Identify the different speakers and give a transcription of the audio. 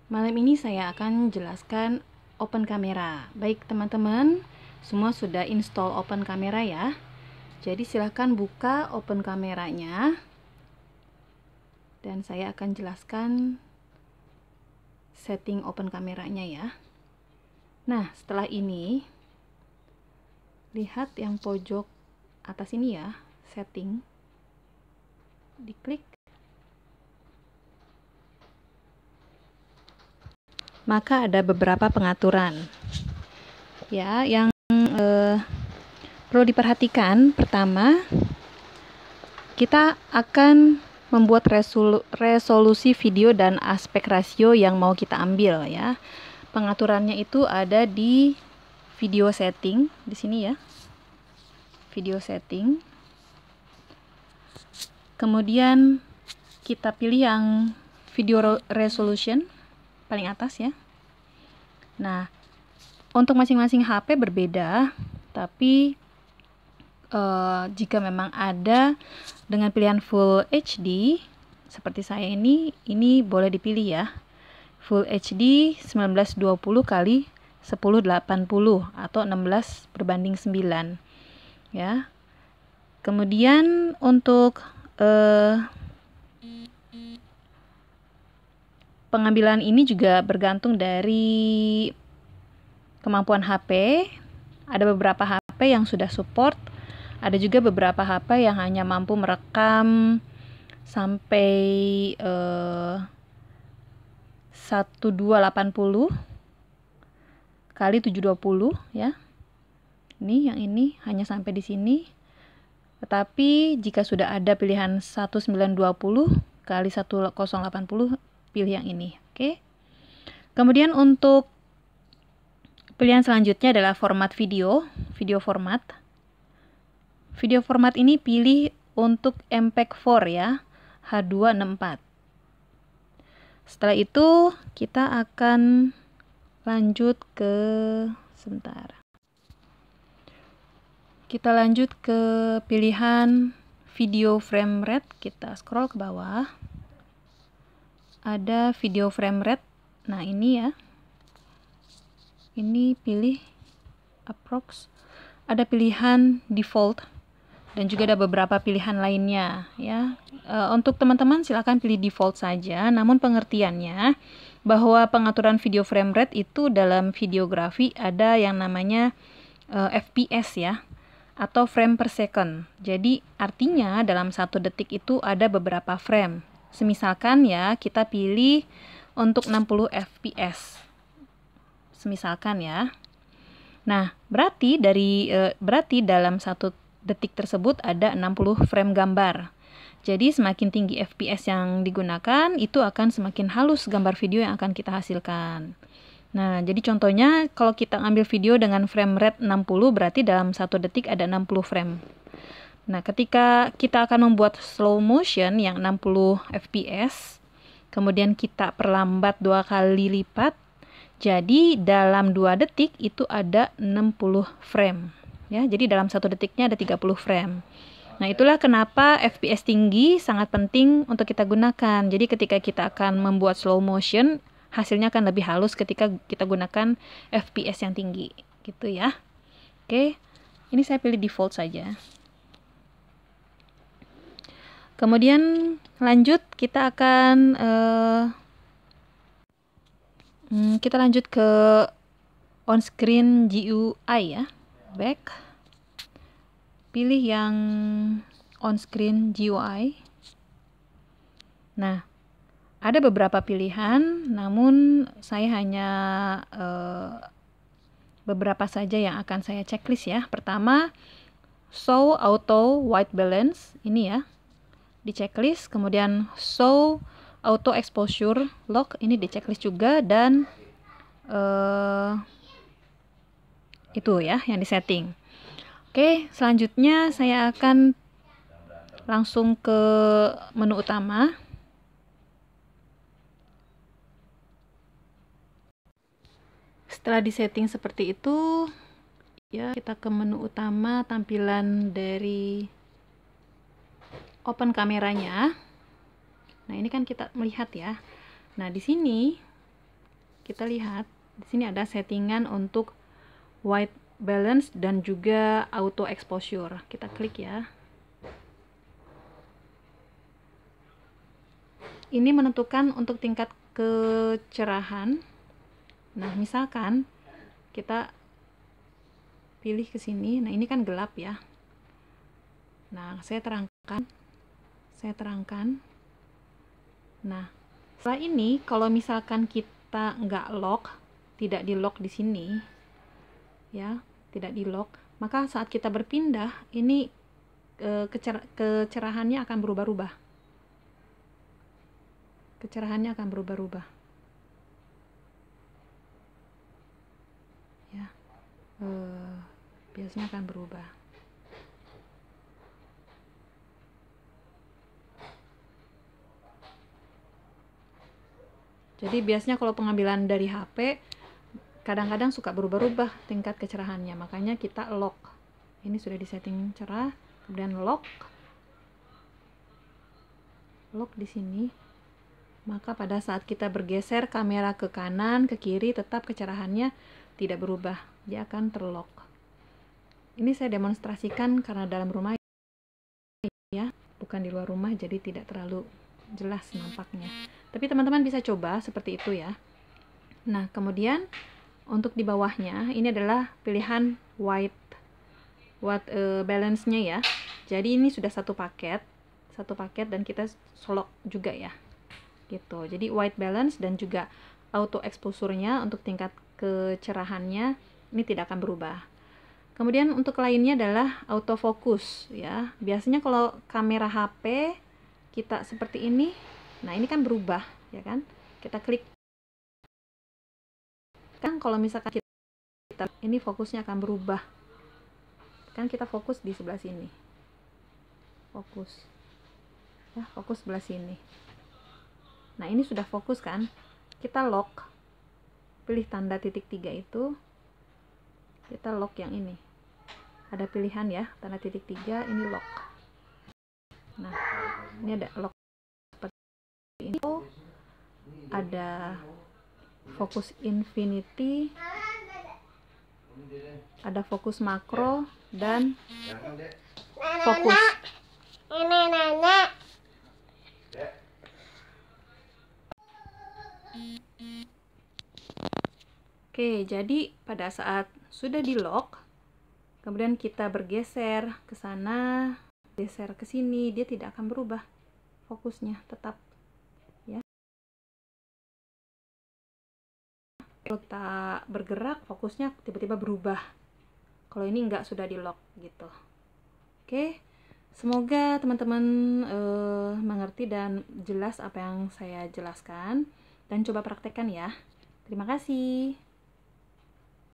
Speaker 1: Malam ini saya akan jelaskan open camera. Baik teman-teman, semua sudah install open camera ya. Jadi silahkan buka open kameranya. Dan saya akan jelaskan setting open kameranya ya. Nah, setelah ini, lihat yang pojok atas ini ya, setting. Diklik. Maka ada beberapa pengaturan ya yang perlu diperhatikan. Pertama, kita akan membuat resolusi video dan aspek rasio yang mau kita ambil ya. Pengaturannya itu ada di video setting di sini ya. Video setting. Kemudian kita pilih yang video resolution paling atas ya. Nah, untuk masing-masing HP berbeda, tapi jika memang ada dengan pilihan Full HD seperti saya ini boleh dipilih ya. Full HD 1920 kali 1080 atau 16:9 ya. Kemudian untuk pengambilan ini juga bergantung dari kemampuan HP. Ada beberapa HP yang sudah support, ada juga beberapa HP yang hanya mampu merekam sampai 1280 kali 720 ya. Yang ini hanya sampai di sini. Tetapi jika sudah ada pilihan 1920 kali 1080, pilih yang ini. Oke. Kemudian untuk pilihan selanjutnya adalah format video format. Video format ini pilih untuk MPEG-4 ya, H264. Setelah itu kita akan lanjut ke Kita lanjut ke pilihan video frame rate. Kita scroll ke bawah. Ada video frame rate. Nah, ini ya. Ini pilih approx. Ada pilihan default dan juga ada beberapa pilihan lainnya ya. Untuk teman-teman silakan pilih default saja, namun pengertiannya bahwa pengaturan video frame rate itu dalam videografi ada yang namanya FPS ya, atau frame per second. Jadi artinya dalam 1 detik itu ada beberapa frame. Semisalkan ya, kita pilih untuk 60 fps. Semisalkan ya. Nah, berarti dalam 1 detik tersebut ada 60 frame gambar. Jadi semakin tinggi fps yang digunakan, itu akan semakin halus gambar video yang akan kita hasilkan. Nah, jadi contohnya kalau kita ambil video dengan frame rate 60, berarti dalam 1 detik ada 60 frame. Nah, ketika kita akan membuat slow motion yang 60 fps, kemudian kita perlambat 2 kali lipat, jadi dalam 2 detik itu ada 60 frame. Ya, jadi dalam 1 detiknya ada 30 frame. Nah, itulah kenapa FPS tinggi sangat penting untuk kita gunakan. Jadi ketika kita akan membuat slow motion, hasilnya akan lebih halus ketika kita gunakan FPS yang tinggi. Gitu ya. Oke, ini saya pilih default saja. Kemudian lanjut, kita akan kita lanjut ke on-screen GUI ya. Back. Pilih yang on-screen GUI. Nah, ada beberapa pilihan, namun saya hanya beberapa saja yang akan saya checklist ya. Pertama, show auto white balance, ini ya, di checklist. Kemudian show auto exposure lock, ini di checklist juga. Dan itu ya yang di setting. Oke, selanjutnya saya akan langsung ke menu utama. Setelah disetting seperti itu, ya kita ke menu utama, tampilan dari open kameranya. Nah, ini kan kita melihat ya. Nah, di sini kita lihat di sini ada settingan untuk white balance dan juga auto exposure. Kita klik ya. Ini menentukan untuk tingkat kecerahan. Nah, misalkan kita pilih ke sini. Nah, ini kan gelap ya. Nah, saya terangkan. Nah, setelah ini kalau misalkan kita nggak lock, tidak di lock di sini ya, tidak di lock, maka saat kita berpindah ini kecerahannya akan berubah-ubah. Ya, biasanya akan berubah. Jadi biasanya kalau pengambilan dari HP kadang-kadang suka berubah-ubah tingkat kecerahannya, makanya kita lock. Ini sudah disetting cerah, kemudian lock di sini. Maka pada saat kita bergeser kamera ke kanan, ke kiri, tetap kecerahannya tidak berubah, dia akan terlock. Ini saya demonstrasikan karena dalam rumah ya, bukan di luar rumah, jadi tidak terlalu jelas nampaknya. Tapi teman-teman bisa coba seperti itu ya. Nah, kemudian untuk di bawahnya ini adalah pilihan white balance-nya ya. Jadi ini sudah satu paket dan kita lock juga ya. Gitu. Jadi white balance dan juga auto exposure-nya untuk tingkat kecerahannya ini tidak akan berubah. Kemudian untuk lainnya adalah autofocus ya. Biasanya kalau kamera HP kita seperti ini, nah ini kan berubah ya kan. Kita klik kan, kalau misalkan kita ini fokusnya akan berubah kan, kita fokus di sebelah sini, fokus sebelah sini. Nah, ini sudah fokus kan, kita lock, pilih tanda titik 3 itu, kita lock yang ini, ada pilihan ya, tanda titik 3 ini lock. Nah, ini ada lock seperti ini, ada fokus infinity, ada fokus makro dan fokus. Oke, jadi pada saat sudah di lock, kemudian kita bergeser ke sana, geser ke sini, dia tidak akan berubah fokusnya, tetap ya. Kalau kita bergerak, fokusnya tiba-tiba berubah. Kalau ini enggak, sudah di lock gitu. Oke, semoga teman-teman mengerti dan jelas apa yang saya jelaskan, dan coba praktekkan ya. Terima kasih.